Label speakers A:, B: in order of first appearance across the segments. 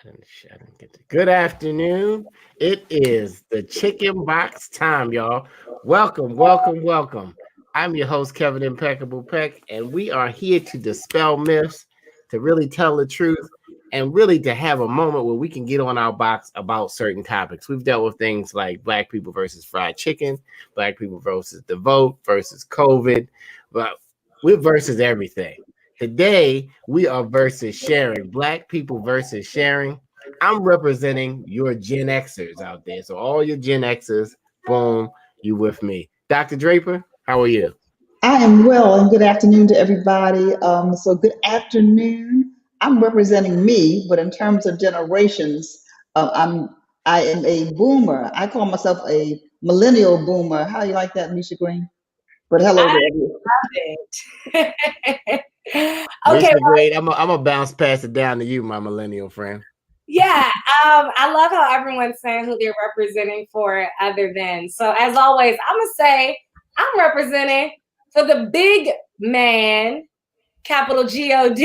A: I didn't get it. Good afternoon. It is the chicken box time, y'all. Welcome, welcome, welcome. I'm your host, Kevin Impeccable Peck, and we are here to dispel myths, to really tell the truth, and really to have a moment where we can get on our box about certain topics. We've dealt with things like black people versus fried chicken, black people versus the vote versus COVID, but we're versus everything. Today, we are versus sharing. Black people versus sharing. I'm representing your Gen Xers out there. So, all your Gen Xers, boom, you with me. Dr. Draper, how are you?
B: I am well, and good afternoon to everybody. So, good afternoon. I'm representing me, but in terms of generations, I am a boomer. I call myself a millennial boomer. How you like that, Misha Green? But hello
C: I
B: to everyone.
C: love it. Okay,
A: Misha Grade, I'm going to bounce pass it down to you, my millennial friend.
C: yeah. I love how everyone's saying who they're representing for other than. So as always, I'm gonna say I'm representing for the big man, capital God.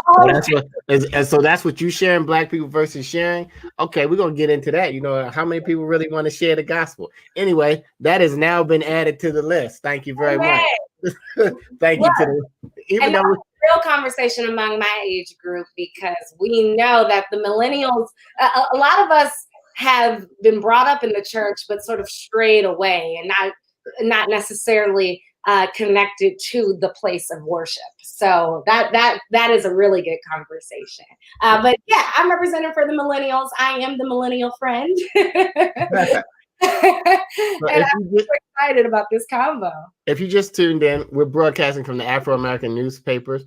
A: Oh, that's what, and so that's what you sharing, black people versus sharing. Okay, we're gonna get into that. You know, how many people really want to share the gospel? Anyway, that has now been added to the list. Thank you very much. Thank you to
C: Right.
A: the even
C: And
A: though
C: that's a real conversation among my age group because we know that the millennials, a lot of us have been brought up in the church, but sort of strayed away and not necessarily connected to the place of worship. So that is a really good conversation. But yeah, I'm representing for the millennials. I am the millennial friend.
A: so
C: And I'm so excited about this combo.
A: if you just tuned in, we're broadcasting from the Afro American newspapers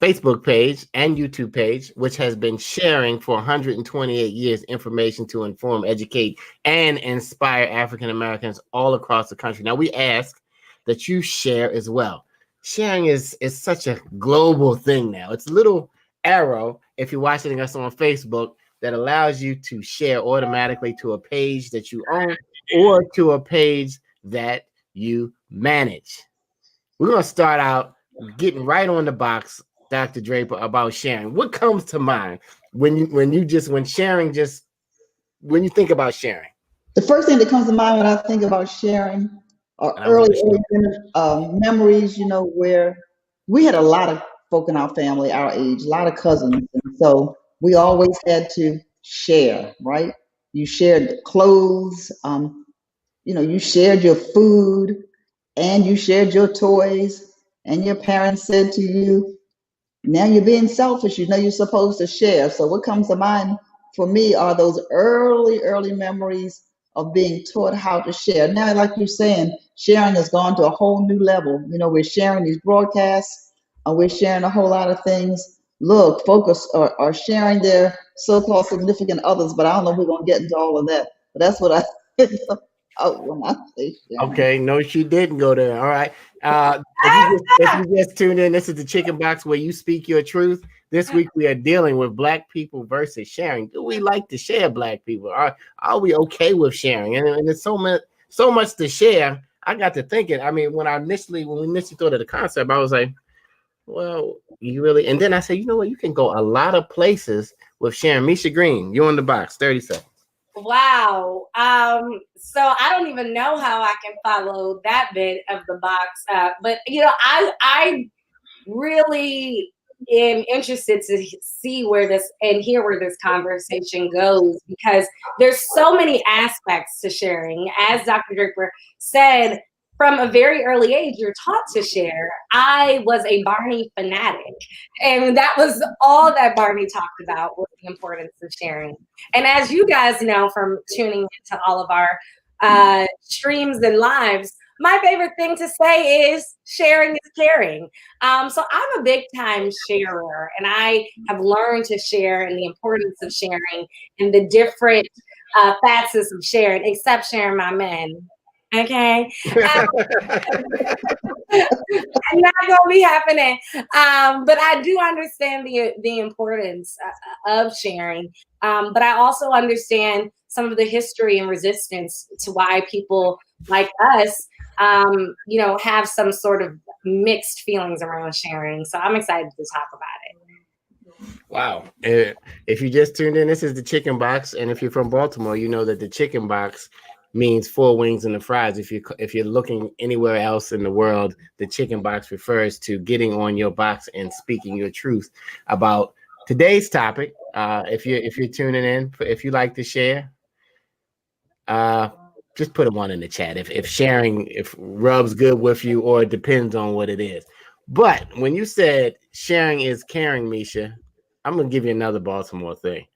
A: Facebook page and YouTube page, which has been sharing for 128 years information to inform, educate, and inspire African Americans all across the country. Now, we ask that you share as well. Sharing is such a global thing now. It's a little arrow, if you're watching us on Facebook, that allows you to share automatically to a page that you own or to a page that you manage. We're going to start out getting right on the box, Dr. Draper, about sharing. What comes to mind when you think about sharing?
B: The first thing that comes to mind when I think about sharing are
A: I'm
B: early,
A: listening.
B: memories, where we had a lot of folk in our family, our age, a lot of cousins. And so we always had to share, right? You shared clothes, you shared your food, and you shared your toys, and your parents said to you, now you're being selfish. You know you're supposed to share. So what comes to mind for me are those early memories of being taught how to share. Now, like you're saying, sharing has gone to a whole new level. We're sharing these broadcasts, we're sharing a whole lot of things. Look, folks are sharing their so-called significant others, but I don't know if we're going to get into all of that. But that's what I think of when I say sharing.
A: Okay, no, she didn't go there. All right. If you just tuned in, this is the Chicken Box where you speak your truth. This week we are dealing with black people versus sharing. Do we like to share, black people? Are we okay with sharing? And there's so much to share. I got to thinking. I mean, when we initially thought of the concept, I was like, well, you really, and then I said, you know what, you can go a lot of places with sharing. Misha Green, you're on the box, 30 seconds.
C: Wow. So I don't even know how I can follow that bit of the box. But I really am interested to see where this and hear where this conversation goes because there's so many aspects to sharing. As Dr. Draper said, from a very early age, you're taught to share. I was a Barney fanatic, and that was all that Barney talked about was the importance of sharing. And as you guys know from tuning into all of our streams and lives, my favorite thing to say is sharing is caring. So I'm a big time sharer, and I have learned to share and the importance of sharing and the different facets of sharing, except sharing my men. Okay. Not gonna be happening. But I do understand the importance of sharing. But I also understand some of the history and resistance to why people like us, have some sort of mixed feelings around sharing. So I'm excited to talk about it.
A: Wow. If you just tuned in, this is the Chicken Box, and if you're from Baltimore, you know that the Chicken Box means four wings and the fries. If you're looking anywhere else in the world, the Chicken Box refers to getting on your box and speaking your truth about today's topic. If you're tuning in, if you like to share, uh, just put a one in the chat. If sharing if rubs good with you, or it depends on what it is. But when you said sharing is caring, Misha, I'm gonna give you another Baltimore thing.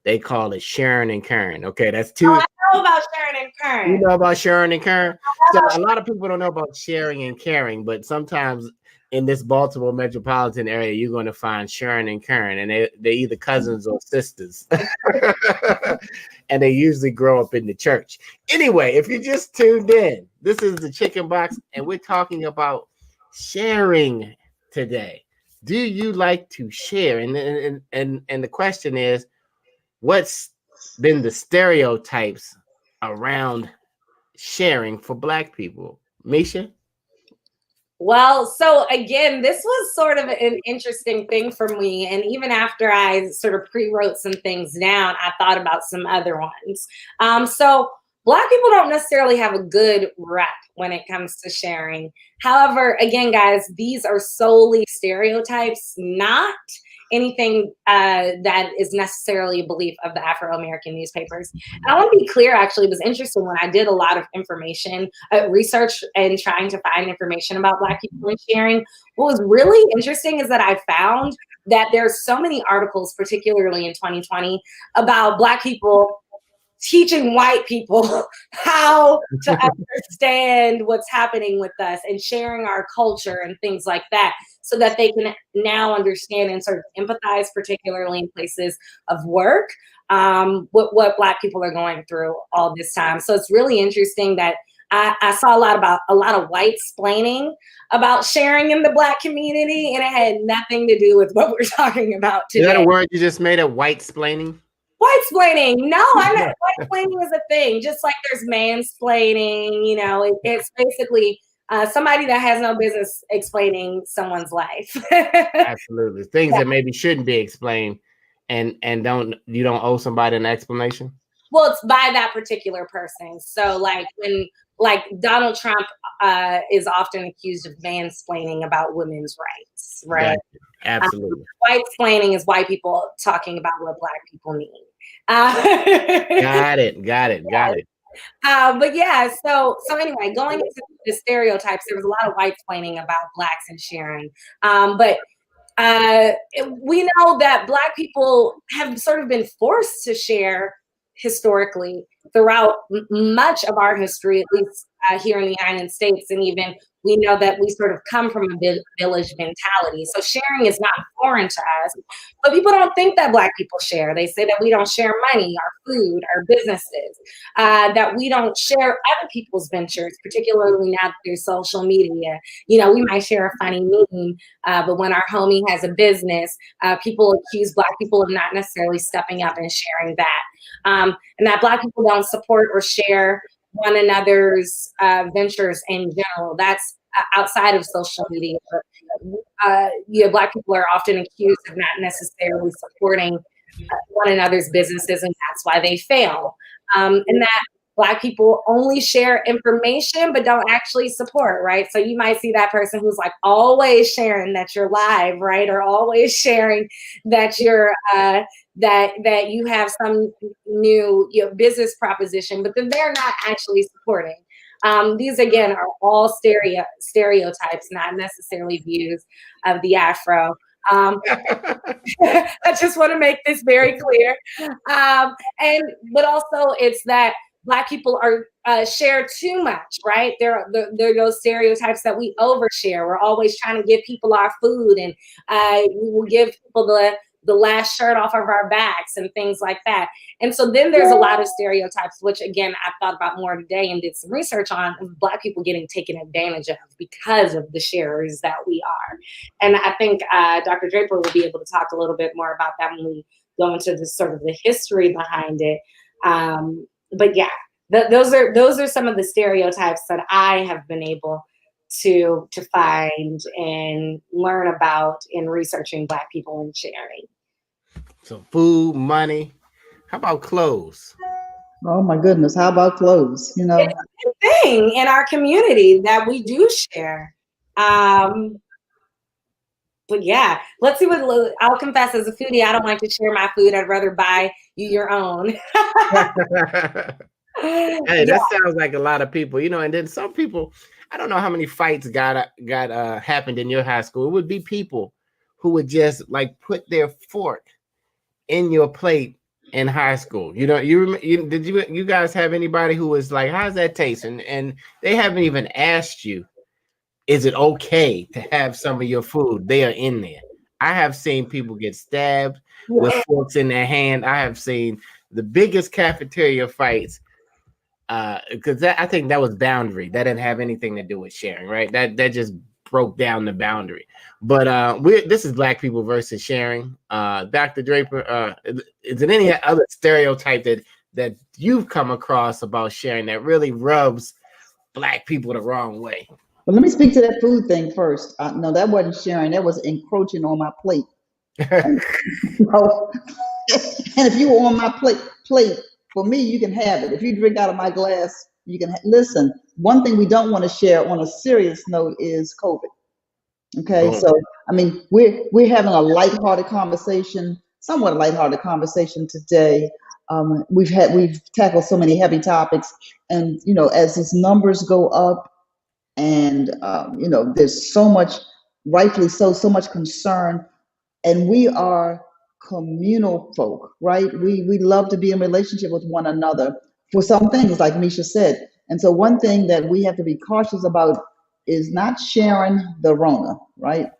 A: They call it sharing and caring. Okay, that's
C: Oh,
A: two.
C: I know about Sharon and
A: You
C: Kern.
A: know about sharing and caring.
C: I
A: So
C: know
A: a lot of people don't know about sharing and caring, but sometimes in this Baltimore metropolitan area, you're going to find Sharon and Karen, and they're either cousins or sisters. And they usually grow up in the church. Anyway, if you just tuned in, this is the Chicken Box, and we're talking about sharing today. Do you like to share? And the question is, what's been the stereotypes around sharing for Black people? Misha?
C: Well, so again, this was sort of an interesting thing for me. And even after I sort of pre-wrote some things down, I thought about some other ones. So Black people don't necessarily have a good rep when it comes to sharing. However, again, guys, these are solely stereotypes, not anything that is necessarily a belief of the Afro-American newspapers. And I want to be clear, actually, it was interesting when I did a lot of information, research and trying to find information about Black people and sharing. What was really interesting is that I found that there's so many articles, particularly in 2020, about Black people teaching white people how to understand what's happening with us and sharing our culture and things like that, so that they can now understand and sort of empathize, particularly in places of work, what Black people are going through all this time. So it's really interesting that I saw a lot of white splaining about sharing in the Black community, and it had nothing to do with what we're talking about today.
A: Is that a word you just made up? White splaining?
C: White splaining. No, I'm not. White splaining is a thing. Just like there's mansplaining, it's basically somebody that has no business explaining someone's life.
A: Absolutely. Things that maybe shouldn't be explained, and you don't owe somebody an explanation?
C: Well, it's by that particular person. So like Donald Trump is often accused of mansplaining about women's rights, right?
A: Gotcha. Absolutely.
C: White splaining is white people talking about what Black people need.
A: Got it.
C: But yeah, so anyway, going into the stereotypes, there was a lot of white splaining about Blacks and sharing. But we know that Black people have sort of been forced to share historically throughout much of our history, at least here in the United States. And even we know that we sort of come from a village mentality. So sharing is not foreign to us, but people don't think that Black people share. They say that we don't share money, our food, our businesses, that we don't share other people's ventures, particularly now through social media. We might share a funny meme, but when our homie has a business, people accuse Black people of not necessarily stepping up and sharing that. And that Black people don't support or share one another's ventures in general. That's outside of social media. But, Black people are often accused of not necessarily supporting one another's businesses, and that's why they fail. And that Black people only share information but don't actually support, right? So you might see that person who's like always sharing that you're live, right? Or always sharing that you're that you have some new business proposition, but then they're not actually supporting. These again are all stereotypes, not necessarily views of the Afro. I just want to make this very clear. But also it's that Black people are share too much, right? There are those stereotypes that we overshare. We're always trying to give people our food, and we will give people the last shirt off of our backs and things like that. And so then there's a lot of stereotypes, which again, I thought about more today and did some research on, of Black people getting taken advantage of because of the sharers that we are. And I think Dr. Draper will be able to talk a little bit more about that when we go into the sort of the history behind it. But yeah, those are some of the stereotypes that I have been able to find and learn about in researching Black people and sharing.
A: So food, money. How about clothes?
B: Oh my goodness, how about clothes? You
C: It's
B: know,
C: a good thing in our community that we do share. But yeah, let's see what I'll confess as a foodie, I don't like to share my food. I'd rather buy you your own.
A: Hey,
C: Yeah.
A: that sounds like a lot of people, and then some people, I don't know how many fights got happened in your high school. It would be people who would just like put their fork in your plate in high school. Did you guys have anybody who was like, how's that taste? And they haven't even asked you, is it okay to have some of your food? They are in there. I have seen people get stabbed with forks in their hand. I have seen the biggest cafeteria fights, because I think that was boundary. That didn't have anything to do with sharing, right? That just broke down the boundary. But this is Black people versus sharing. Dr. Draper, is there any other stereotype that you've come across about sharing that really rubs Black people the wrong way?
B: but let me speak to that food thing first. No, that wasn't sharing. That was encroaching on my plate. And, so, and if you were on my plate, for me, you can have it. If you drink out of my glass, you can listen. One thing we don't want to share on a serious note is COVID. Okay,
A: Boom.
B: so I mean, we're having a lighthearted conversation, somewhat lighthearted conversation today. We've tackled so many heavy topics, and as these numbers go up, and there's so much, rightfully so much concern, and we are communal folk, right? We love to be in relationship with one another for some things, like Misha said. And so one thing that we have to be cautious about is not sharing the Rona, right?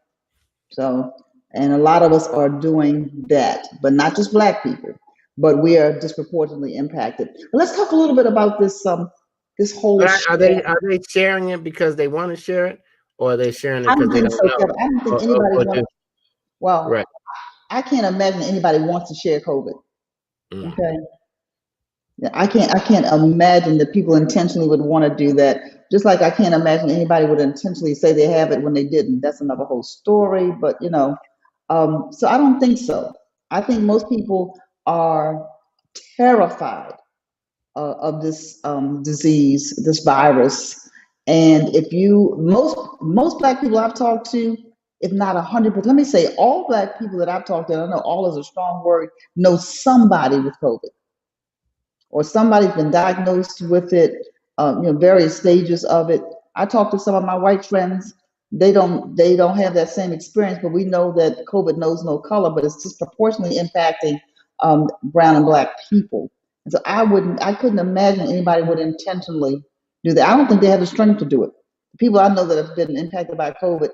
B: So, and a lot of us are doing that, but not just Black people, but we are disproportionately impacted. But let's talk a little bit about this whole
A: But are
B: share.
A: they sharing it because they want to share it, or are they sharing it
B: I
A: because
B: don't
A: they
B: think
A: don't
B: so,
A: know?
B: Kevin. I don't think anybody
A: Or
B: wants.
A: just
B: Well,
A: right?
B: I can't imagine anybody wants to share COVID.
A: Mm.
B: Okay. Yeah, I can't imagine that people intentionally would want to do that. Just like I can't imagine anybody would intentionally say they have it when they didn't. That's another whole story. But so I don't think so. I think most people are terrified of this disease, this virus. And if you most Black people I've talked to, if not 100%, let me say all Black people that I've talked to, I know all is a strong word, know somebody with COVID or somebody's been diagnosed with it, various stages of it. I talk to some of my white friends. They don't have that same experience, but we know that COVID knows no color, but it's disproportionately impacting brown and Black people. And so I couldn't imagine anybody would intentionally do that. I don't think they have the strength to do it. The people I know that have been impacted by COVID,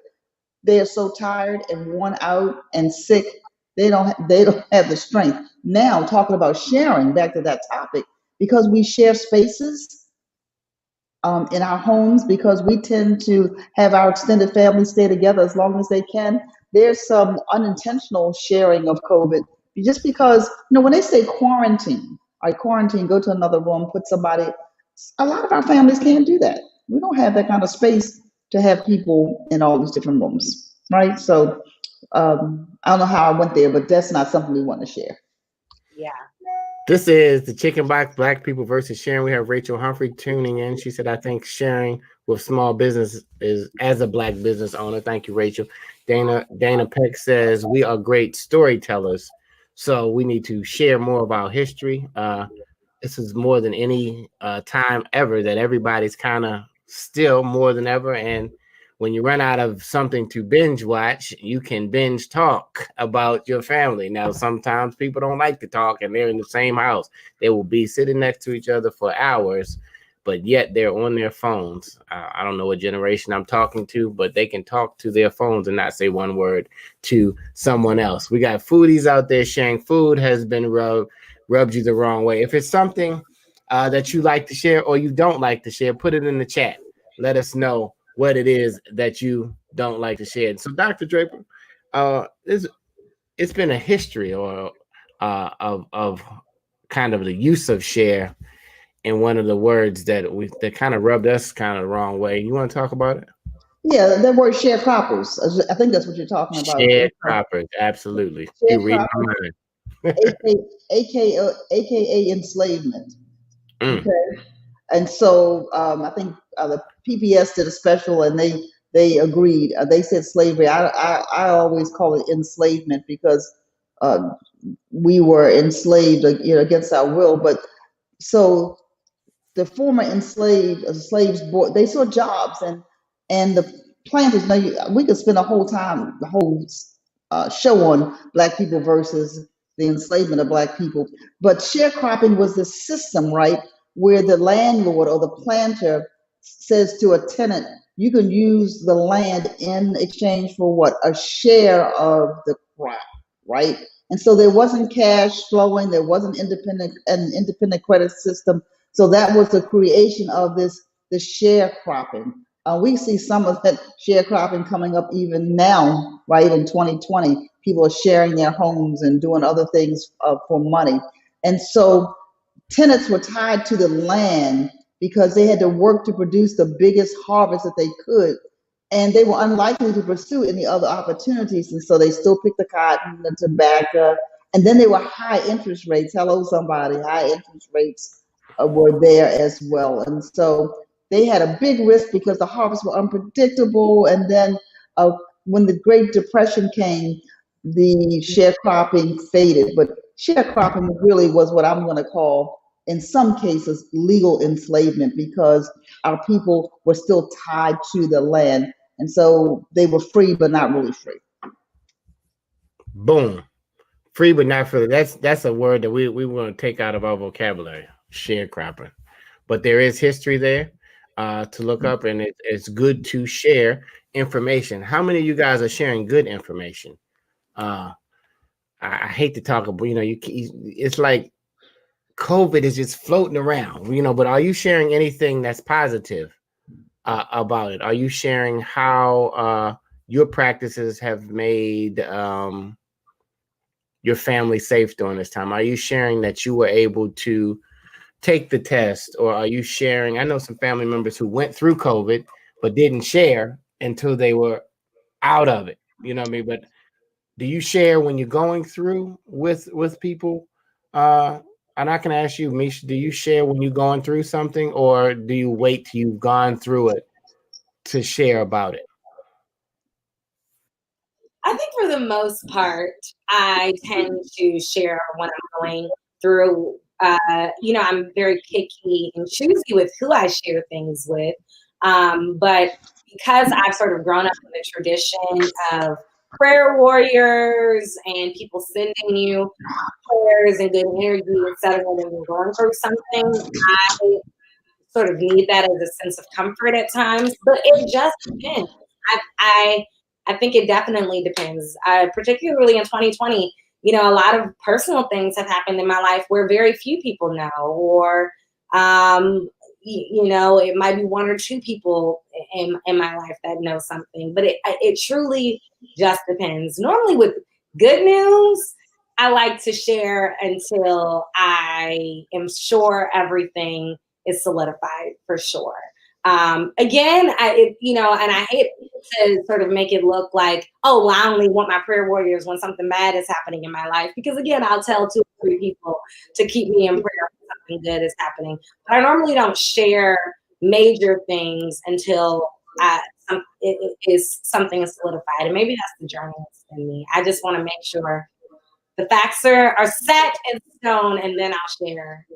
B: they are so tired and worn out and sick. They don't have the strength. Now talking about sharing, back to that topic, because we share spaces in our homes, because we tend to have our extended family stay together as long as they can. There's some unintentional sharing of COVID, just because when they say quarantine, I quarantine, go to another room, put somebody. A lot of our families can't do that. We don't have that kind of space to have people in all these different rooms, right? So I don't know how I went there, but that's not something we want to share.
C: Yeah.
A: This is the Chicken Box, Black people versus sharing. We have Rachel Humphrey tuning in. She said, I think sharing with small business is as a Black business owner. Thank you, Rachel. Dana Peck says, we are great storytellers, so we need to share more of our history. This is more than any time ever that everybody's kind of still more than ever. And when you run out of something to binge watch, you can binge talk about your family. Now, sometimes people don't like to talk and they're in the same house. They will be sitting next to each other for hours, but yet they're on their phones. I don't know what generation I'm talking to, but they can talk to their phones and not say one word to someone else. We got foodies out there sharing food has been rubbed you the wrong way. If it's something that you like to share or you don't like to share, put it in the chat. Let us know what it is that you don't like to share. So, Dr. Draper, it's been a history of kind of the use of share in one of the words that kind of rubbed us kind of the wrong way. You want to talk about it?
B: Yeah, that word sharecroppers. I think that's what you're talking about.
A: Sharecroppers, absolutely. You read my
B: Sharecroppers.
A: mind.
B: AKA enslavement.
A: Mm.
B: Okay. And so I think the PBS did a special, and they agreed. They said slavery. I always call it enslavement because uh, we were enslaved, against our will. But so the former enslaved slaves, they saw jobs, and the planters. Now we could spend the whole show on black people versus the enslavement of black people. But sharecropping was the system, right, where the landlord or the planter says to a tenant, you can use the land in exchange for what? A share of the crop, right? And so there wasn't cash flowing, there wasn't an independent credit system. So that was the creation of the sharecropping. We see some of that sharecropping coming up even now, right? In 2020, people are sharing their homes and doing other things for money. And so tenants were tied to the land because they had to work to produce the biggest harvest that they could. And they were unlikely to pursue any other opportunities. And so they still picked the cotton, the tobacco, and then there were high interest rates. Hello, somebody. High interest rates were there as well. And so they had a big risk because the harvests were unpredictable. And then uh, when the Great Depression came, the sharecropping faded. But sharecropping really was what I'm going to call, in some cases, legal enslavement because our people were still tied to the land. And so they were free, but not really free.
A: Boom. Free but not free. That's a word that we want to take out of our vocabulary. Sharecropping. But there is history there to look up, and it's good to share information. How many of you guys are sharing good information? I hate to talk about, it's like COVID is just floating around, but are you sharing anything that's positive about it? Are you sharing how your practices have made your family safe during this time? Are you sharing that you were able to take the test, or are you sharing? I know some family members who went through COVID but didn't share until they were out of it. You know what I mean? But do you share when you're going through with people? And I can ask you, Misha, do you share when you're going through something, or do you wait till you've gone through it to share about it?
C: I think for the most part, I tend to share when I'm going through. I'm very picky and choosy with who I share things with. But because I've sort of grown up in the tradition of prayer warriors and people sending you prayers and good energy, etc., when you're going through something, I sort of need that as a sense of comfort at times. But it just depends. I think it definitely depends. Particularly in 2020, a lot of personal things have happened in my life where very few people know, or it might be one or two people in my life that know something. But it truly just depends. Normally with good news, I like to share until I am sure everything is solidified for sure. Again, and I hate to sort of make it look like, oh, well, I only want my prayer warriors when something bad is happening in my life. Because again, I'll tell 2 or 3 people to keep me in prayer when something good is happening. But I normally don't share major things until it is something is solidified. And maybe that's the journalist in me. I just want to make sure the facts are set in stone, and then I'll share.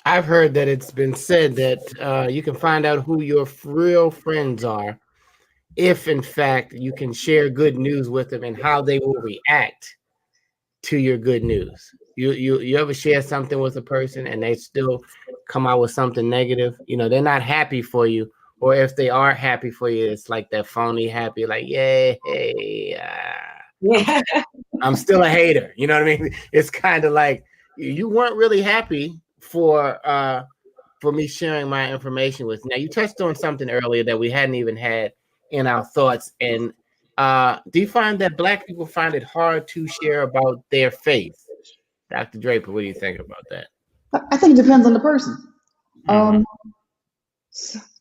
A: I've heard that it's been said that you can find out who your real friends are if, in fact, you can share good news with them and how they will react to your good news. You ever share something with a person and they still come out with something negative? They're not happy for you, or if they are happy for you, it's like that phony happy, like, yay, hey,
C: Yeah.
A: I'm still a hater. You know what I mean? It's kind of like you weren't really happy for me sharing my information with. Now, you touched on something earlier that we hadn't even had in our thoughts. And do you find that Black people find it hard to share about their faith? Dr. Draper, what do you think about that?
B: I think it depends on the person.
A: Mm-hmm.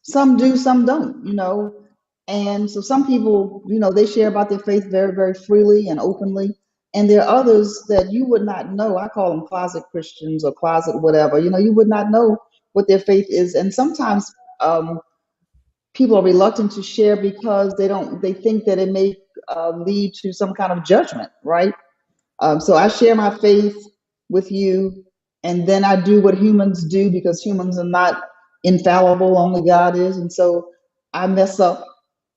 B: Some do, some don't, And so some people, they share about their faith very, very freely and openly. And there are others that you would not know. I call them closet Christians or closet whatever. You would not know what their faith is. And sometimes people are reluctant to share because they think that it may lead to some kind of judgment, right? So I share my faith with you, and then I do what humans do because humans are not infallible, only God is. And so I mess up,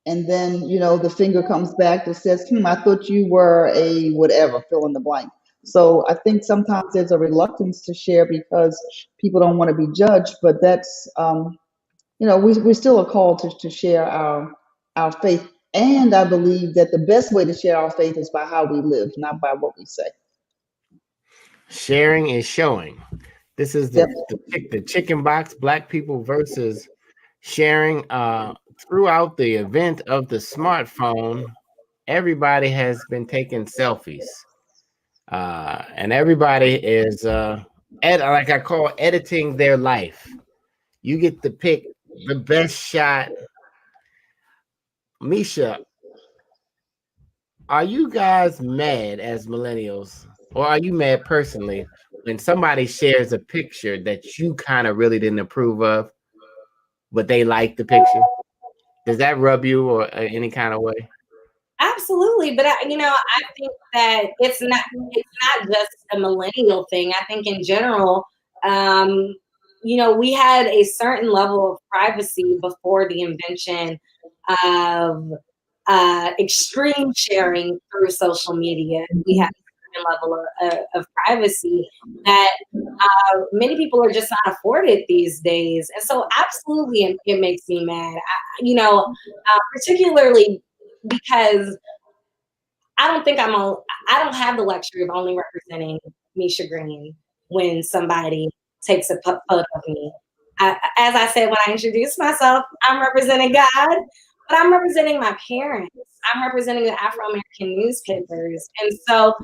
B: and then, the finger comes back that says, I thought you were a whatever, fill in the blank. So I think sometimes there's a reluctance to share because people don't want to be judged, but that's, we still are called to share our faith. And I believe that the best way to share our faith is by how we live, not by what we say.
A: Sharing is showing. This is the chicken box, Black people versus sharing. Throughout the event of the smartphone, everybody has been taking selfies. And everybody is, like I call, editing their life. You get to pick the best shot. Misha, are you guys mad as millennials, or are you mad personally when somebody shares a picture that you kind of really didn't approve of, but they like the picture? Does that rub you or any kind of way?
C: Absolutely, but I think that it's not just a millennial thing. I think in general, we had a certain level of privacy before the invention of extreme sharing through social media. We had a certain level of privacy that many people are just not afforded these days, and so absolutely, it makes me mad. Particularly because I don't have the luxury of only representing Misha Green when somebody takes a photo of me. As I said when I introduced myself, I'm representing God, but I'm representing my parents. I'm representing the Afro-American newspapers. And so,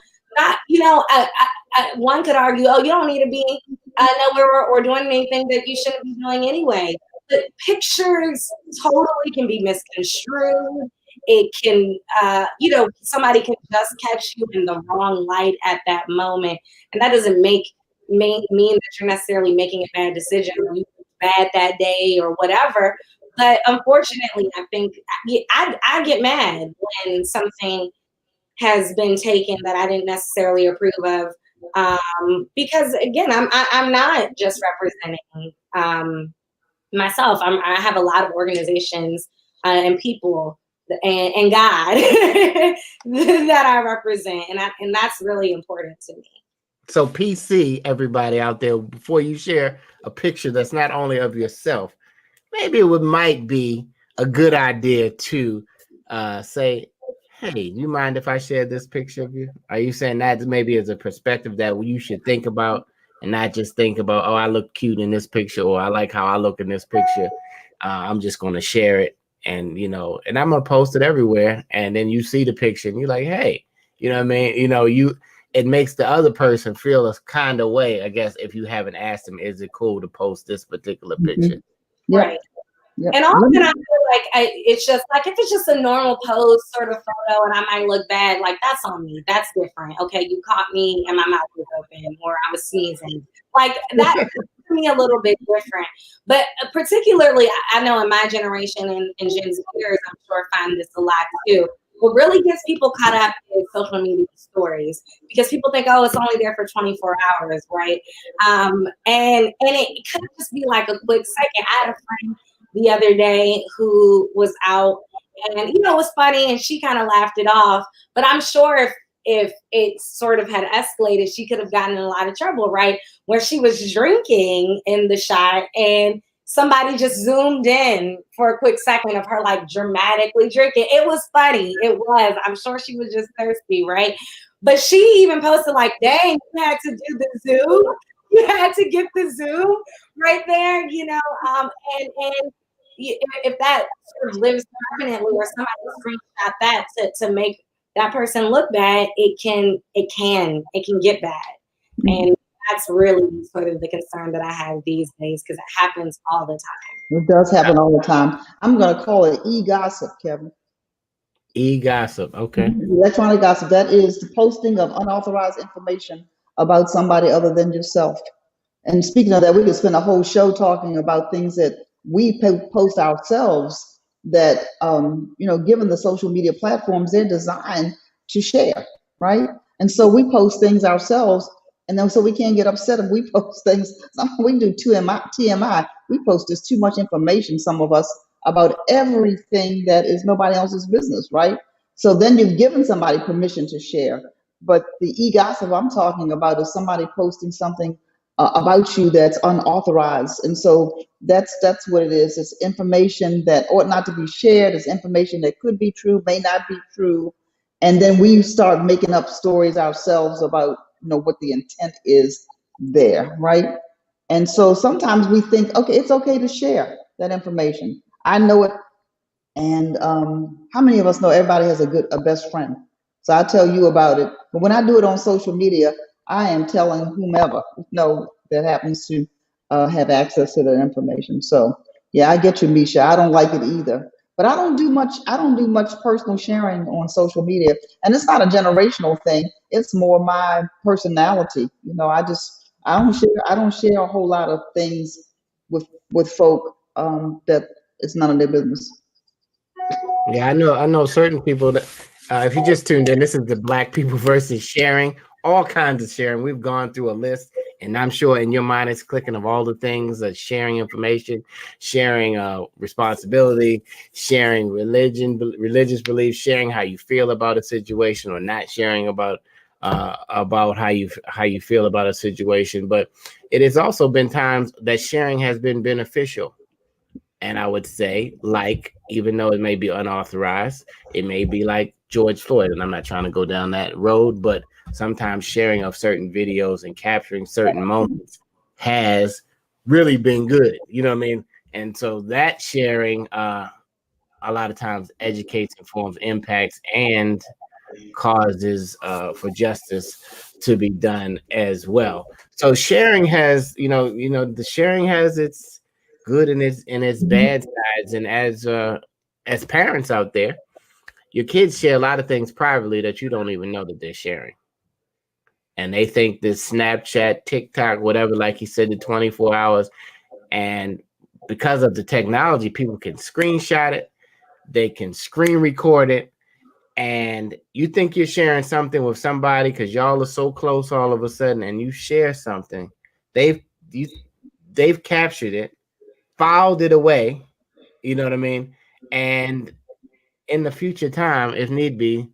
C: one could argue, oh, you don't need to be nowhere or doing anything that you shouldn't be doing anyway. But pictures totally can be misconstrued. It can, somebody can just catch you in the wrong light at that moment. And that doesn't mean that you're necessarily making a bad decision or you bad that day or whatever. But unfortunately, I think I get mad when something has been taken that I didn't necessarily approve of. Because again, I'm not just representing myself. I have a lot of organizations and people and God that I represent, and that's really important to me.
A: So PC, everybody out there, before you share a picture that's not only of yourself, maybe it might be a good idea to say, hey, you mind if I share this picture of you? Are you saying that maybe as a perspective that you should think about and not just think about, oh, I look cute in this picture or I like how I look in this picture. I'm just going to share it and, and I'm going to post it everywhere. And then you see the picture and you're like, hey, you know what I mean? It makes the other person feel a kind of way, I guess, if you haven't asked them, is it cool to post this particular picture?
B: Mm-hmm.
C: Right. Yep. And often I feel like it's just like, if it's just a normal pose sort of photo and I might look bad, like that's on me. That's different. Okay, you caught me and my mouth was open or I was sneezing. Like that's me a little bit different. But particularly, I know in my generation and Gen Zers, I'm sure find this a lot too. What really gets people caught up is social media stories because people think, oh, it's only there for 24 hours, right? And it could just be like a quick second. I had a friend the other day who was out and, it was funny and she kind of laughed it off. But I'm sure if it sort of had escalated, she could have gotten in a lot of trouble, right? Where she was drinking in the shot and somebody just zoomed in for a quick second of her like dramatically drinking. It was funny. It was. I'm sure she was just thirsty, right? But she even posted like, dang, you had to do the zoom. You had to get the zoom right there, and if that sort of lives permanently or somebody screenshot that to make that person look bad, it can get bad. And that's really sort of the concern that I have these days because it happens all the time.
B: It does happen all the time. I'm going to call it e-gossip, Kevin.
A: E-gossip. Okay.
B: Electronic gossip, that is the posting of unauthorized information about somebody other than yourself. And speaking of that, we could spend a whole show talking about things that we post ourselves that, given the social media platforms, they're designed to share, right? And so we post things ourselves, and then so we can't get upset if we post things. We do TMI. We post just too much information, some of us, about everything that is nobody else's business, right? So then you've given somebody permission to share. But the e-gossip I'm talking about is somebody posting something about you that's unauthorized, and so that's what it is. It's information that ought not to be shared. It's information that could be true, may not be true, and then we start making up stories ourselves about what the intent is there, right? And so sometimes we think, okay, it's okay to share that information. I know it, and how many of us know everybody has a best friend? So I tell you about it. But when I do it on social media, I am telling whomever that happens to have access to that information. So yeah, I get you, Misha. I don't like it either. But I don't do much. I don't do much personal sharing on social media, and it's not a generational thing. It's more my personality. I don't share a whole lot of things with folk that it's none of their business.
A: Yeah, I know certain people that if you just tuned in, this is the Black people versus sharing, all kinds of sharing. We've gone through a list, and I'm sure in your mind it's clicking of all the things sharing information, sharing responsibility, sharing religious beliefs, sharing how you feel about a situation, or not sharing about how you feel about a situation. But it has also been times that sharing has been beneficial. And I would say, like, even though it may be unauthorized, it may be like George Floyd. And I'm not trying to go down that road, but sometimes sharing of certain videos and capturing certain moments has really been good. You know what I mean? And so that sharing, a lot of times educates, informs, impacts, and causes for justice to be done as well. So sharing has, the sharing has its good and its bad sides. And as parents out there, your kids share a lot of things privately that you don't even know that they're sharing. And they think this Snapchat, TikTok, whatever, like you said, the 24 hours. And because of the technology, people can screenshot it, they can screen record it, and you think you're sharing something with somebody because y'all are so close all of a sudden, and you share something, they've you, they've captured it, filed it away, you know what I mean, and in the future time, if need be,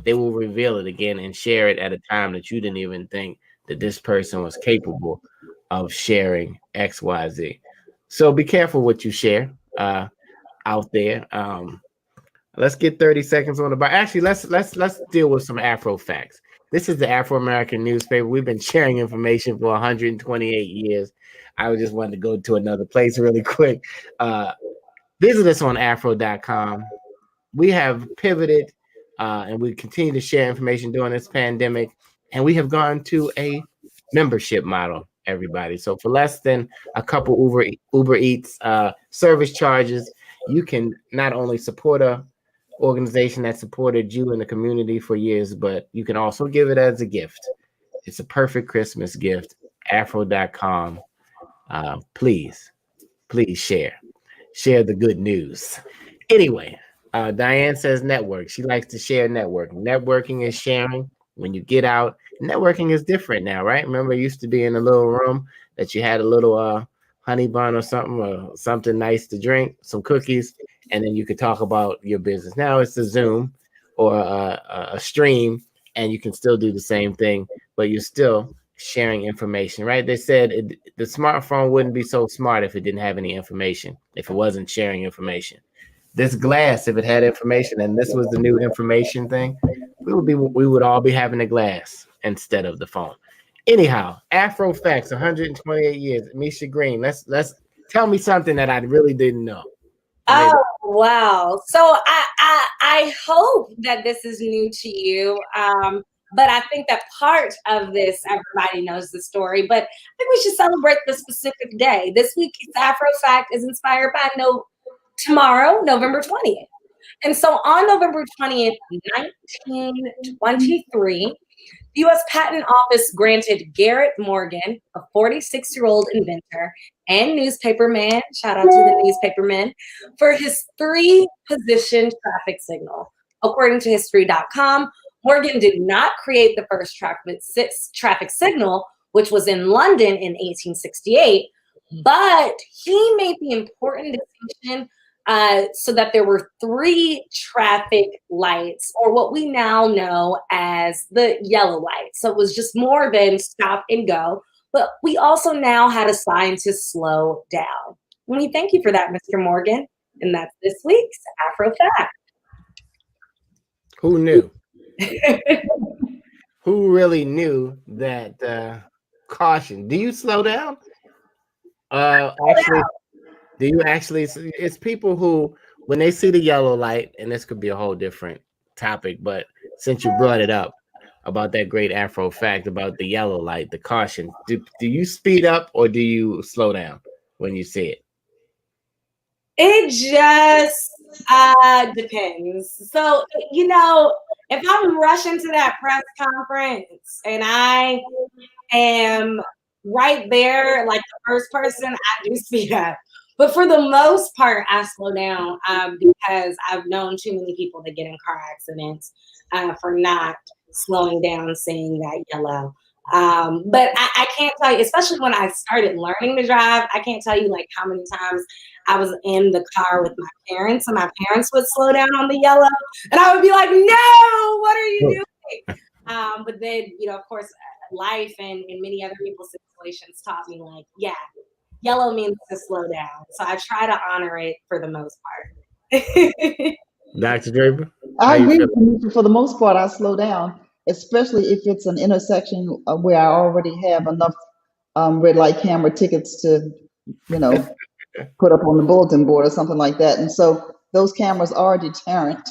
A: they will reveal it again and share it at a time that you didn't even think that this person was capable of sharing XYZ. So be careful what you share out there. Let's get 30 seconds on the bar. Actually, let's deal with some Afro facts. This is the Afro American newspaper. We've been sharing information for 128 years. I just wanted to go to another place really quick. Visit us on afro.com. We have pivoted and we continue to share information during this pandemic. And we have gone to a membership model, everybody. So for less than a couple Uber Eats service charges, you can not only support a organization that supported you in the community for years, but you can also give it as a gift. It's a perfect Christmas gift. Afro.com. Please share the good news. Anyway, Diane says network. She likes to share network. Networking is sharing. When you get out, networking is different now, right? Remember, it used to be in a little room that you had a little honey bun or something nice to drink, some cookies, and then you could talk about your business. Now it's a Zoom or a stream, and you can still do the same thing, but you're still sharing information, right? They said the smartphone wouldn't be so smart if it didn't have any information, if it wasn't sharing information. This glass, if it had information, and this was the new information thing, we would all be having a glass instead of the phone. Anyhow, Afro facts, 128 years. Misha Green, let's tell me something that I really didn't know.
C: Oh wow! So I hope that this is new to you. But I think that part of this, everybody knows the story. But I think we should celebrate the specific day. This week's Afro fact is inspired by tomorrow, November 20th. And so on November 20th, 1923, the U.S. Patent Office granted Garrett Morgan, a 46-year-old inventor and newspaperman, shout out to the newspaperman, for his 3-position traffic signal. According to History.com, Morgan did not create the first traffic signal, which was in London in 1868, but he made the important distinction so that there were 3 traffic lights, or what we now know as the yellow light. So it was just more than stop and go, but we also now had a sign to slow down. We thank you for that, Mr. Morgan. And that's this week's Afro Fact.
A: Who knew? Who really knew that caution? Do you slow down? Actually, do you actually? It's people who, when they see the yellow light, and this could be a whole different topic, but since you brought it up about that great Afro fact about the yellow light, the caution, do you speed up or do you slow down when you see it?
C: It just depends. So, you know, if I'm rushing to that press conference and I am right there, like the first person, I do speed up. But for the most part, I slow down because I've known too many people that get in car accidents for not slowing down, seeing that yellow. But I can't tell you, especially when I started learning to drive, I can't tell you like how many times I was in the car with my parents and my parents would slow down on the yellow and I would be like, no, what are you doing? But then, you know, of course, life and many other people's situations taught me like, yeah, yellow means to slow down. So I try to honor it for the most part.
A: Dr. Draper?
B: I agree with you. For the most part, I slow down, especially if it's an intersection where I already have enough red light camera tickets to, you know, put up on the bulletin board or something like that. And so those cameras are deterrent.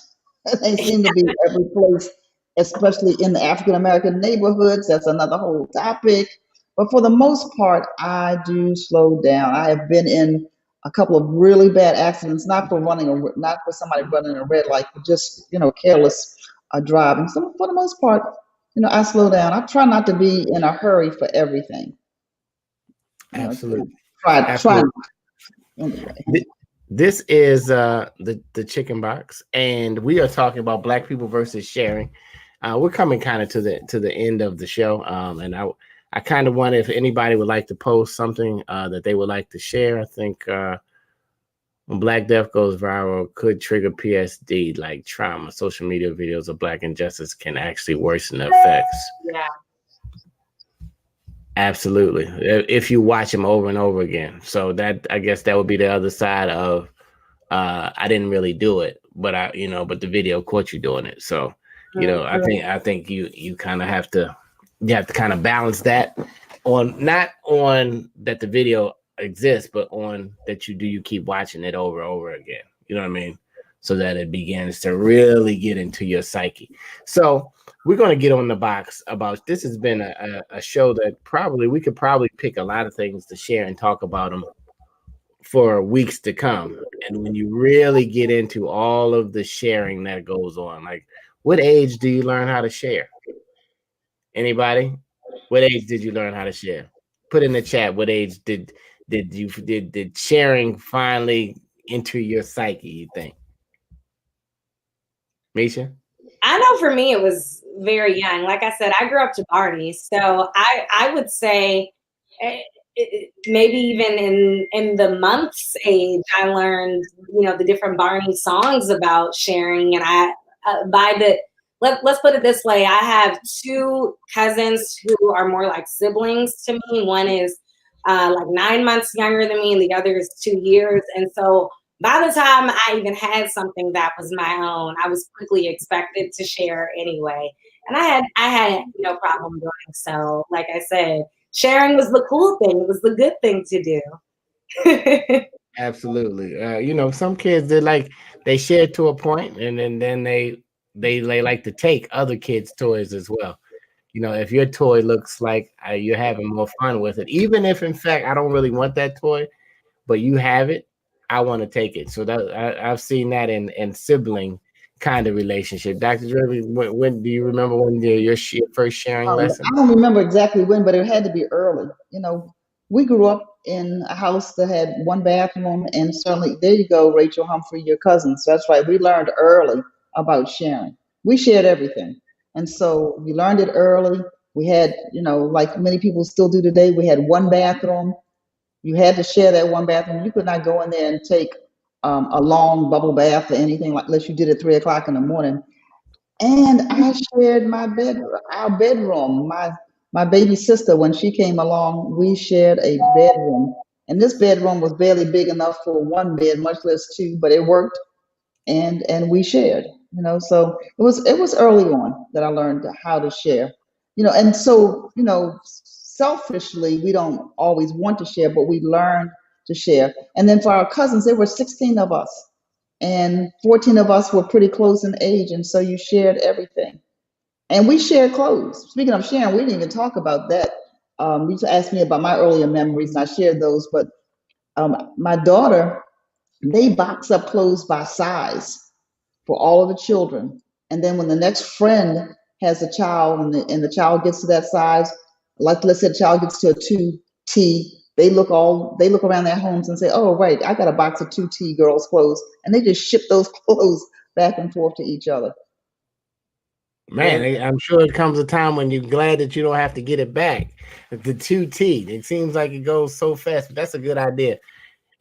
B: They seem to be every place, especially in the African American neighborhoods. That's another whole topic. But for the most part, I do slow down. I have been in a couple of really bad accidents, not for somebody running a red light, but just, you know, careless driving. So for the most part, you know, I slow down. I try not to be in a hurry for everything. You know,
A: Absolutely.
B: try. Anyway.
A: This is the Chicken Box, and we are talking about Black people versus sharing. We're coming kind of to the end of the show, and I kind of wonder if anybody would like to post something that they would like to share. I think when Black death goes viral, could trigger PSD like trauma. Social media videos of Black injustice can actually worsen the effects.
C: Yeah.
A: Absolutely. If you watch them over and over again. So that, I guess that would be the other side of I didn't really do it, but but the video caught you doing it. So, you know, I think you kind of have to kind of balance that on, not on that the video exists, but on that you keep watching it over and over again. You know what I mean? So that it begins to really get into your psyche. So we're going to get on the box about, this has been a show that we could probably pick a lot of things to share and talk about them for weeks to come. And when you really get into all of the sharing that goes on, like, what age do you learn how to share? Anybody? What age did you learn how to share? Put in the chat, what age did sharing finally enter your psyche, you think? Misha?
C: I know for me, it was very young. Like I said, I grew up to Barney. So I would say maybe even in the month's age, I learned, you know, the different Barney songs about sharing. And let's put it this way. I have 2 cousins who are more like siblings to me. One is like 9 months younger than me and the other is 2 years. And so by the time I even had something that was my own, I was quickly expected to share anyway. And I had no problem doing so. Like I said, sharing was the cool thing. It was the good thing to do.
A: Absolutely. You know, some kids, they share to a point, and then they like to take other kids' toys as well. You know, if your toy looks like you're having more fun with it, even if in fact I don't really want that toy, but you have it, I want to take it. So that I've seen that in sibling kind of relationship. Dr. Dre, when do you remember when your first sharing lesson?
B: I don't remember exactly when, but it had to be early. You know, we grew up in a house that had one bathroom, and certainly there you go, Rachel Humphrey, your cousin. So that's right. We learned early about sharing. We shared everything, and so we learned it early. We had, you know, like many people still do today. We had one bathroom. You had to share that one bathroom. You could not go in there and take a long bubble bath or anything like unless you did it 3 o'clock in the morning. And I shared my our bedroom. My baby sister, when she came along, we shared a bedroom. And this bedroom was barely big enough for one bed, much less two, but it worked and we shared, you know. So it was early on that I learned how to share. You know, and so, you know, selfishly we don't always want to share, but we learn to share. And then for our cousins, there were 16 of us and 14 of us were pretty close in age, and so you shared everything. And we shared clothes. Speaking of sharing, we didn't even talk about that. You asked me about my earlier memories, and I shared those. But my daughter, they box up clothes by size for all of the children. And then when the next friend has a child and the child gets to that size, like let's say the child gets to a 2T, they look around their homes and say, oh, right, I got a box of 2T girls' clothes. And they just ship those clothes back and forth to each other.
A: Man, I'm sure it comes a time when you're glad that you don't have to get it back. The 2T, it seems like it goes so fast, but that's a good idea.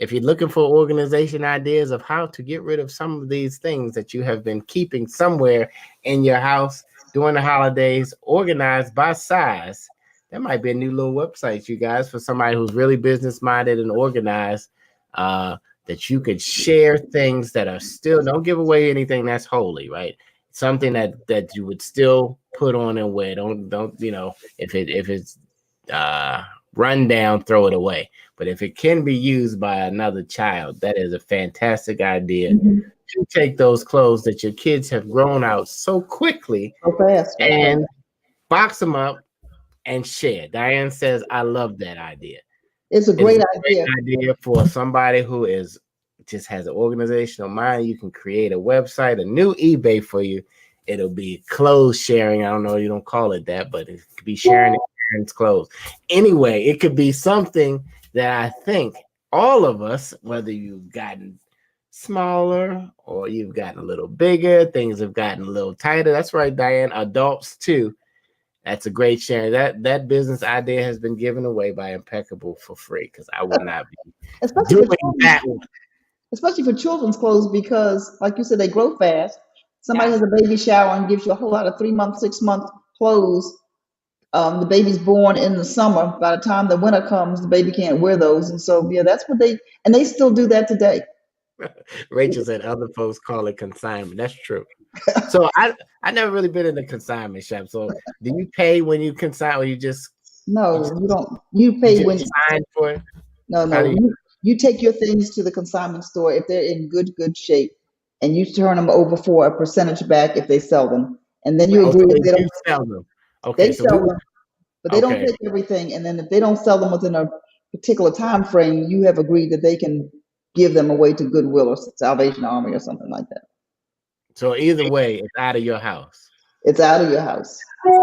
A: If you're looking for organization ideas of how to get rid of some of these things that you have been keeping somewhere in your house during the holidays, organized by size, that might be a new little website, you guys, for somebody who's really business minded and organized, that you could share things that are still, don't give away anything that's holy, right? Something that you would still put on and wear. Don't you know, if it's run down, throw it away. But if it can be used by another child, that is a fantastic idea.
B: Mm-hmm.
A: To take those clothes that your kids have grown out so quickly
B: So fast.
A: and box them up and share. Diane says, I love that idea.
B: It's a
A: It is
B: great
A: a great
B: idea.
A: idea for somebody who is just has an organizational mind. You can create a website, a new eBay for you. It'll be clothes sharing. I don't know, you don't call it that, but it could be sharing parents' clothes. Anyway, it could be something that I think all of us, whether you've gotten smaller or you've gotten a little bigger, things have gotten a little tighter. That's right, Diane. Adults too. That's a great sharing. That business idea has been given away by Impeccable for free because I would not be
B: Especially
A: doing
B: for
A: that one.
B: especially for children's clothes because, like you said, they grow fast. Somebody
C: Yeah.
B: has a baby shower and gives you a whole lot of 3 month, 6 month clothes. The baby's born in the summer. By the time the winter comes, the baby can't wear those, and so yeah, that's what they still do that today.
A: Rachel said other folks call it consignment. That's true. So I never really been in the consignment shop. So do you pay when you consign, or you just
B: No, you don't. You
A: you
B: pay
A: just
B: when
A: sign for it?
B: no,
A: How do
B: no.
A: you?
B: You take your things to the consignment store if they're in good shape, and you turn them over for a percentage back if they sell them, and then you
A: Oh,
B: agree
A: so
B: if
A: they
B: they
A: do
B: don't.
A: sell them.
B: They
A: Okay, so we
B: sell
A: would.
B: them, but they don't
A: Okay,
B: take everything. And then if they don't sell them within a particular time frame, you have agreed that they can give them away to Goodwill or Salvation Army or something like that.
A: so either way, it's out of your house.
B: It's out of your house.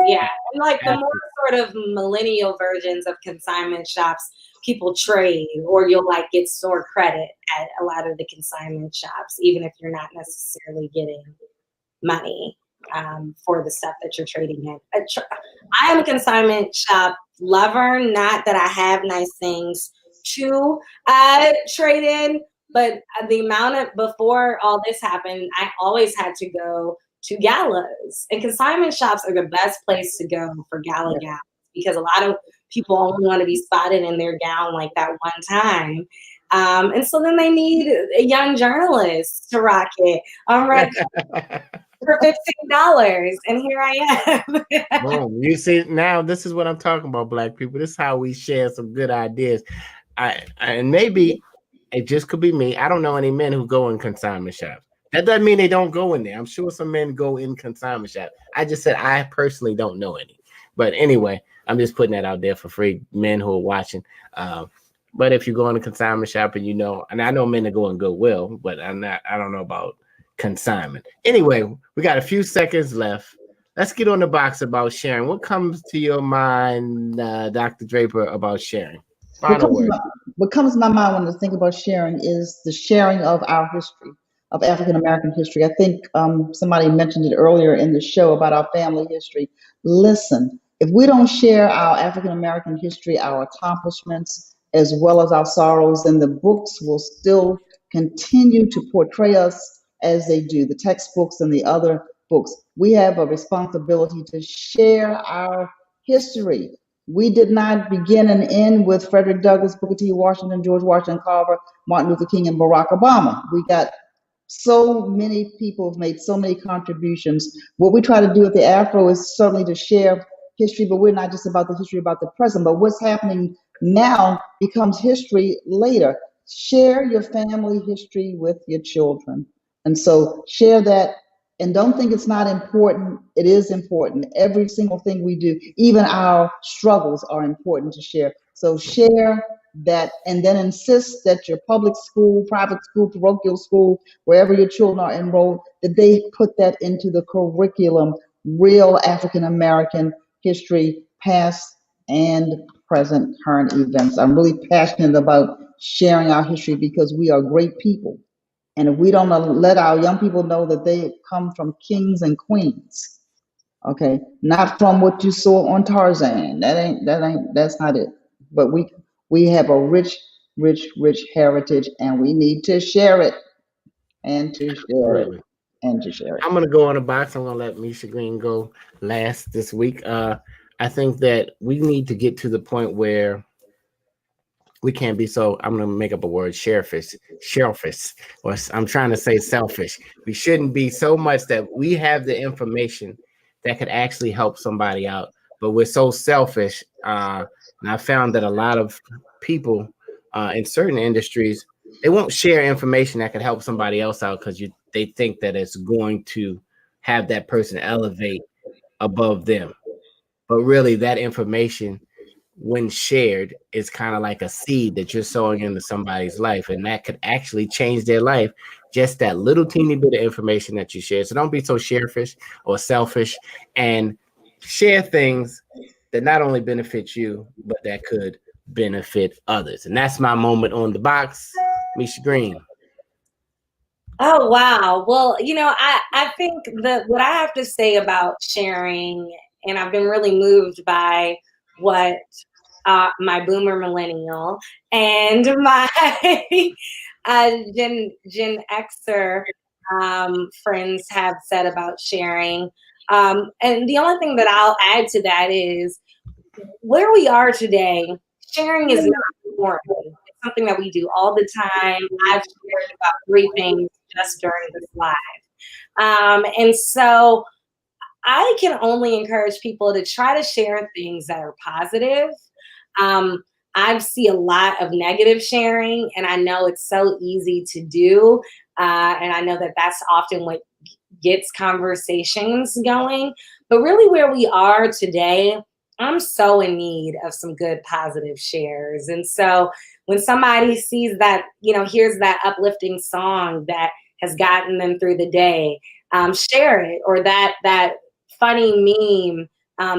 C: Yeah, and like the
A: That's
C: more sort of millennial versions of consignment shops, people trade, or you'll like get store credit at a lot of the consignment shops, even if you're not necessarily getting money for the stuff that you're trading in. I am a consignment shop lover, not that I have nice things to trade in, but the amount of before all this happened, I always had to go to galas, and consignment shops are the best place to go for gala
B: Yeah.
C: gowns because a lot of people only want to be spotted in their gown like that one time. And so then they need a young journalist to rock it on red for $15, and here I am.
A: boom. You see, now this is what I'm talking about, Black people. This is how we share some good ideas. And maybe it just could be me. I don't know any men who go in consignment shops. That doesn't mean they don't go in there. I'm sure some men go in consignment shops. I just said I personally don't know any. But anyway, I'm just putting that out there for free men who are watching. But if you go in a consignment shop and and I know men that go in Goodwill, but I don't know about consignment. Anyway, we got a few seconds left. Let's get on the box about sharing. What comes to your mind, Dr. Draper, about sharing? Final word.
B: What comes to my mind when I think about sharing is the sharing of our history, of African American history. I think somebody mentioned it earlier in the show about our family history. Listen, if we don't share our African American history, our accomplishments, as well as our sorrows, then the books will still continue to portray us as they do, the textbooks and the other books. We have a responsibility to share our history. We did not begin and end with Frederick Douglass, Booker T. Washington, George Washington Carver, Martin Luther King, and Barack Obama. We got so many people have made so many contributions. What we try to do at the Afro is certainly to share history, but we're not just about the history about the present, but what's happening now becomes history later. Share your family history with your children. And so share that, and don't think it's not important. It is important. Every single thing we do, even our struggles, are important to share. So share that, and then insist that your public school, private school, parochial school, wherever your children are enrolled, that they put that into the curriculum, real African American history, past and present, current events. I'm really passionate about sharing our history because we are great people. And if we don't let our young people know that they come from kings and queens, okay, not from what you saw on Tarzan, that's not it. But we have a rich, rich, rich heritage, and we need to share it, and to share it, and to share it.
A: I'm gonna go on the box. I'm gonna let Misha Green go last this week. I think that we need to get to the point where we can't be so, I'm going to make up a word, shellfish, or I'm trying to say selfish. We shouldn't be so much that we have the information that could actually help somebody out, but we're so selfish. And I found that a lot of people in certain industries, they won't share information that could help somebody else out because they think that it's going to have that person elevate above them. But really, that information, when shared, is kind of like a seed that you're sowing into somebody's life, and that could actually change their life. Just that little teeny bit of information that you share. So don't be so sharefish or selfish, and share things that not only benefit you, but that could benefit others. And that's my moment on the box. Misha Green.
C: Oh, wow. Well, I think that what I have to say about sharing, and I've been really moved by what my boomer millennial and my Gen Xer friends have said about sharing. And the only thing that I'll add to that is where we are today, sharing is not boring. It's something that we do all the time. I've shared about 3 things just during this live. And so I can only encourage people to try to share things that are positive. I see a lot of negative sharing, and I know it's so easy to do. And I know that that's often what gets conversations going. But really where we are today, I'm so in need of some good positive shares. And so when somebody sees that, here's that uplifting song that has gotten them through the day, share it, or that funny meme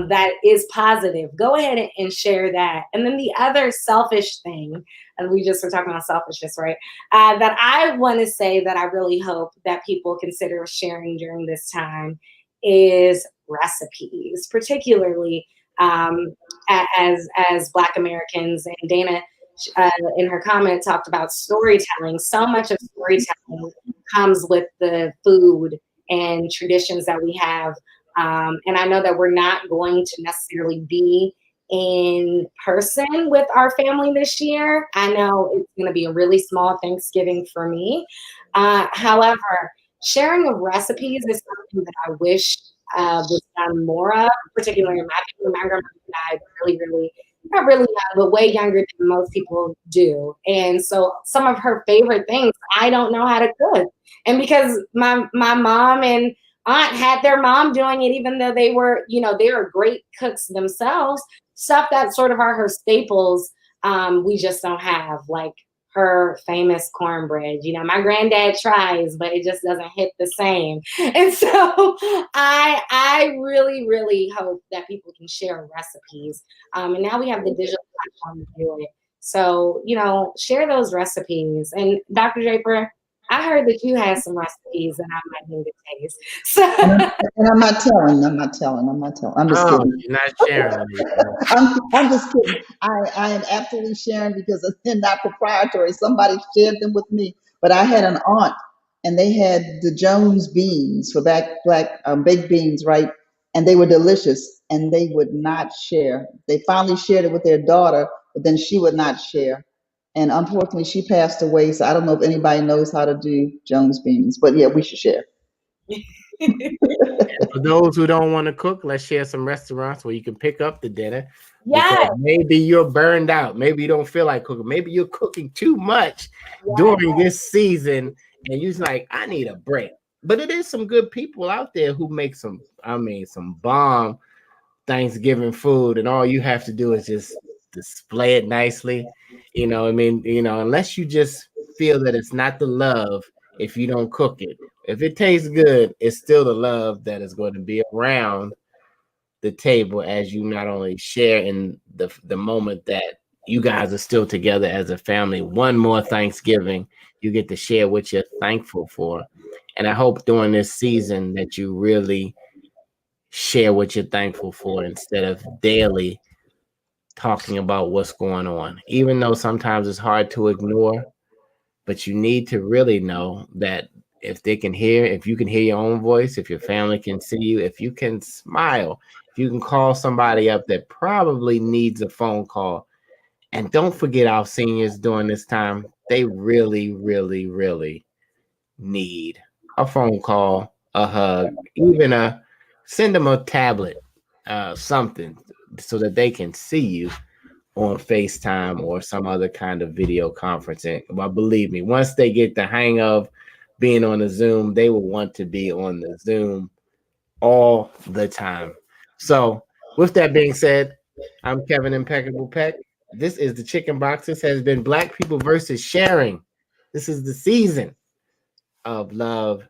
C: that is positive, go ahead and share that. And then the other selfish thing, and we just were talking about selfishness, right? That I want to say that I really hope that people consider sharing during this time is recipes, particularly as Black Americans. And Dana, in her comment, talked about storytelling. So much of storytelling comes with the food and traditions that we have. And I know that we're not going to necessarily be in person with our family this year. I know it's going to be a really small Thanksgiving for me. However, sharing of recipes is something that I wish was done more of, particularly in my family. My grandma died really, not really young, but way younger than most people do. And so some of her favorite things, I don't know how to cook. And because my mom and aunt had their mom doing it, even though they were, they are great cooks themselves, stuff that sort of are her staples. We just don't have like her famous cornbread. You know, my granddad tries, but it just doesn't hit the same. And so I really, really hope that people can share recipes. And now we have the digital platform to do it. So, you know, share those recipes. And Dr. Draper, I heard that you had some recipes that I might need to taste. So
B: And I'm not telling. I'm not telling. I'm not telling. I'm just
A: Oh,
B: kidding.
A: you're not sharing anything.
B: I'm just kidding. I am absolutely sharing because they're not proprietary. Somebody shared them with me. But I had an aunt, and they had the Jones beans for black baked beans, right? And they were delicious, and they would not share. They finally shared it with their daughter, but then she would not share. And unfortunately, she passed away. So I don't know if anybody knows how to do Jones beans, but yeah, we should share.
A: For those who don't want to cook, let's share some restaurants where you can pick up the dinner.
C: yes,
A: Because maybe you're burned out. Maybe you don't feel like cooking. Maybe you're cooking too much during this season, and you're like, I need a break. But it is some good people out there who make some bomb Thanksgiving food, and all you have to do is just display it nicely. You know, I mean, you know, unless you just feel that it's not the love if you don't cook it. If it tastes good, it's still the love that is going to be around the table as you not only share in the moment that you guys are still together as a family. One more Thanksgiving, you get to share what you're thankful for. And I hope during this season that you really share what you're thankful for instead of daily talking about what's going on. Even though sometimes it's hard to ignore, but you need to really know that if you can hear your own voice, if your family can see you, if you can smile, if you can call somebody up that probably needs a phone call. And don't forget our seniors during this time. They really, really, really need a phone call, a hug, even send them a tablet, something so that they can see you on FaceTime or some other kind of video conferencing. Well, believe me, once they get the hang of being on the Zoom, they will want to be on the Zoom all the time. So, with that being said, I'm Kevin Impeccable Peck. This is the Chicken Box. This has been Black People versus Sharing. This is the season of love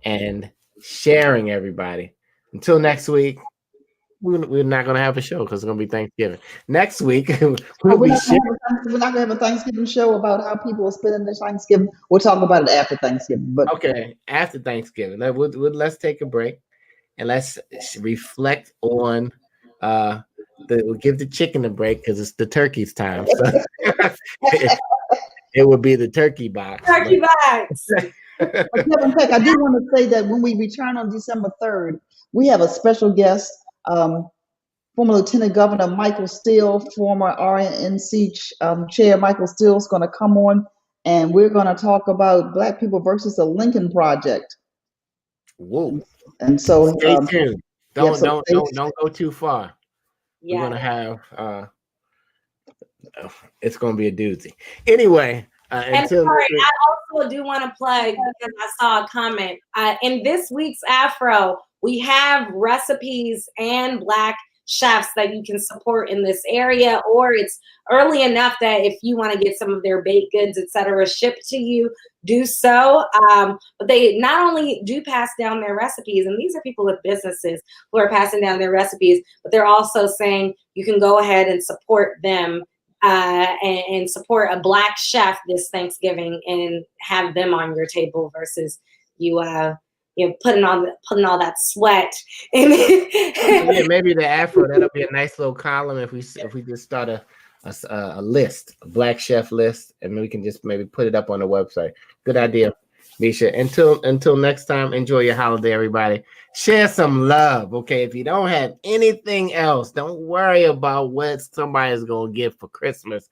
A: and sharing, everybody. Until next week, we're not going to have a show because it's going to be Thanksgiving. Next week, we'll be sharing.
B: We're not going to have a Thanksgiving show about how people are spending their Thanksgiving. We'll talk about it after Thanksgiving. But
A: Okay, after Thanksgiving, let's take a break and let's reflect on we'll give the chicken a break because it's the turkey's time. So it would be the turkey box.
C: turkey box.
B: But Kevin Peck, I do want to say that when we return on December 3rd, we have a special guest, former Lieutenant Governor Michael Steele, former RNC Chair Michael Steele is going to come on, and we're going to talk about Black people versus the Lincoln Project.
A: Whoa!
B: And so
A: Stay tuned. Don't go too far.
C: Yeah.
A: We're gonna have it's gonna be a doozy. Anyway,
C: And sorry, I also do want to plug because I saw a comment in this week's Afro. We have recipes and Black chefs that you can support in this area, or it's early enough that if you want to get some of their baked goods, etc., shipped to you, do so. But they not only do pass down their recipes, and these are people with businesses who are passing down their recipes, but they're also saying you can go ahead and support them and support a Black chef this Thanksgiving and have them on your table versus you putting all that sweat in it.
A: Yeah, maybe the Afro, that'll be a nice little column if we just start a list, a Black chef list, and we can just maybe put it up on the website. Good idea, Misha. Until next time, enjoy your holiday, everybody. Share some love, okay? If you don't have anything else, don't worry about what somebody's gonna give for Christmas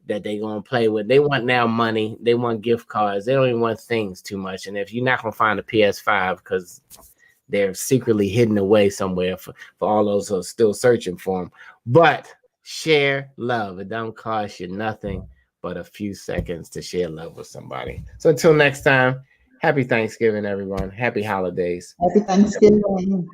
A: that they're gonna play with. They want now money, they want gift cards, they don't even want things too much. And if you're not gonna find a PS5 because they're secretly hidden away somewhere for all those who are still searching for them. But share love. It don't cost you nothing but a few seconds to share love with somebody. So until next time, happy Thanksgiving, everyone. Happy holidays.
B: Happy Thanksgiving.